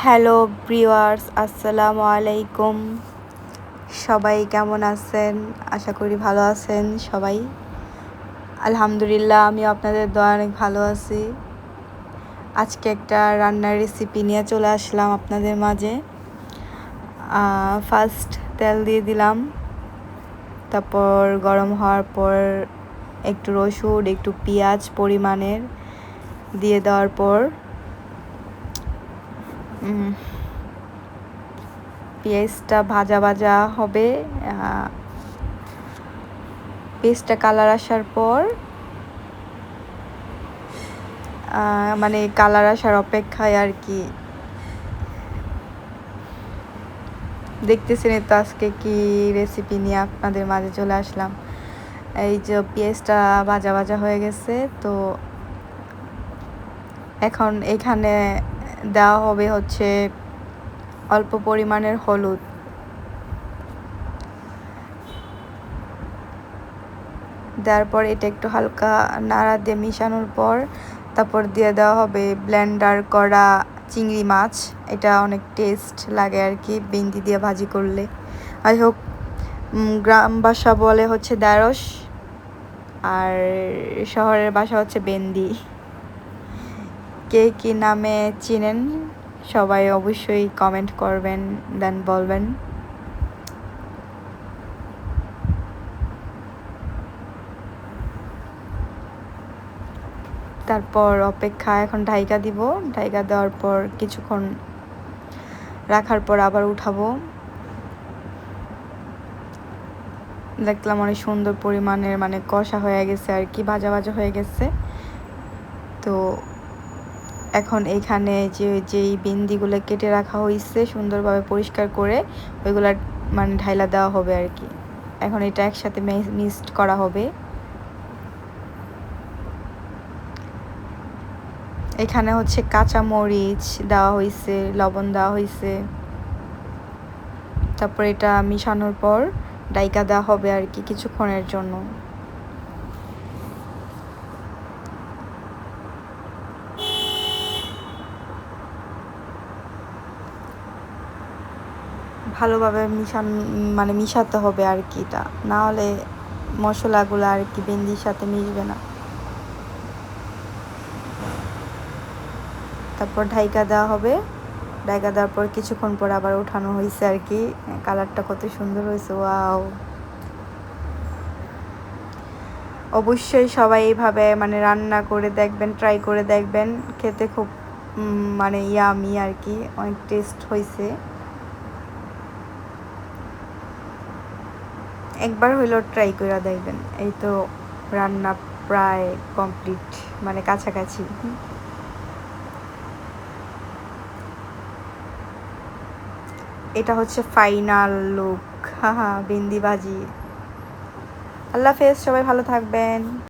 Hello viewers, আসসালামু আলাইকুম। সবাই কেমন আছেন? আশা করি ভালো আছেন সবাই। আলহামদুলিল্লাহ, আমিও আপনাদের দোয়া অনেক ভালো আছি। আজকে একটা রান্নার রেসিপি নিয়ে চলে আসলাম আপনাদের মাঝে। ফার্স্ট তেল দিয়ে দিলাম, তারপর গরম হওয়ার পর একটু রসুন, একটু পেঁয়াজ পরিমাণের দিয়ে দেওয়ার পর পেঁয়াজটা ভাজা ভাজা হবে। পেঁয়াজটা কালার আসার পর মানে কালার আসার অপেক্ষায় আর কি দেখতেছেন। তো আজকে কি রেসিপি নিয়ে আপনাদের মাঝে চলে আসলাম। এই যে পেঁয়াজটা ভাজা ভাজা হয়ে গেছে, তো এখন এখানে দেওয়া হবে হচ্ছে অল্প পরিমাণের হলুদ, দেওয়ার পর এটা একটু হালকা নাড়া দিয়ে মিশানোর পর তারপর দিয়ে দেওয়া হবে ব্লেন্ডার করা চিংড়ি মাছ। এটা অনেক টেস্ট লাগে আর কি বেন্দি দিয়ে ভাজি করলে। আই হোক, গ্রাম ভাষা বলে হচ্ছে ঢ্যাঁড়স, আর শহরের ভাষা হচ্ছে বেন্দি। কে কী নামে চিনেন সবাই অবশ্যই কমেন্ট করবেন, দেন বলবেন। তারপর অপেক্ষা, এখন ঢাইকা দিব। ঢাইকা দেওয়ার পর কিছুক্ষণ রাখার পর আবার উঠাবো। দেখলাম অনেক সুন্দর পরিমাণের মানে কষা হয়ে গেছে আর কি, ভাজা ভাজা হয়ে গেছে। তো এখন এইখানে যেই বিন্দিগুলো কেটে রাখা হয়েছে সুন্দরভাবে পরিষ্কার করে ওইগুলা মানে ঢাইলা দেওয়া হবে আর কি। এখন এটা একসাথে মিক্সড করা হবে। এখানে হচ্ছে কাঁচা মরিচ দেওয়া হয়েছে, লবণ দেওয়া হয়েছে। তারপর এটা মিশানোর পর ডাইকা দেওয়া হবে আর কি কিছুক্ষণের জন্য। ভালোভাবে মিশাতে হবে আর কি, এটা না হলে মশলাগুলো আর কি বেন্দির সাথে মিশবে না। তারপর ঢাইকা দেওয়া হবে। ঢাইকা দেওয়ার পর কিছুক্ষণ পর আবার ওঠানো হয়েছে আর কি। কালারটা কত সুন্দর হয়েছে, ওয়াও! অবশ্যই সবাই এইভাবে মানে রান্না করে দেখবেন, ট্রাই করে দেখবেন। খেতে খুব মানে ইয়ামি আর কি, অনেক টেস্ট হয়েছে। একবার হইলেও ট্রাই করে দেখবেন। এই তো রান্না প্রায় কমপ্লিট, মানে কাছাকাছি। এটা হচ্ছে ফাইনাল লুক। হ্যাঁ, বেন্দি ভাজি। আল্লাহ হাফেজ, সবাই ভালো থাকবেন।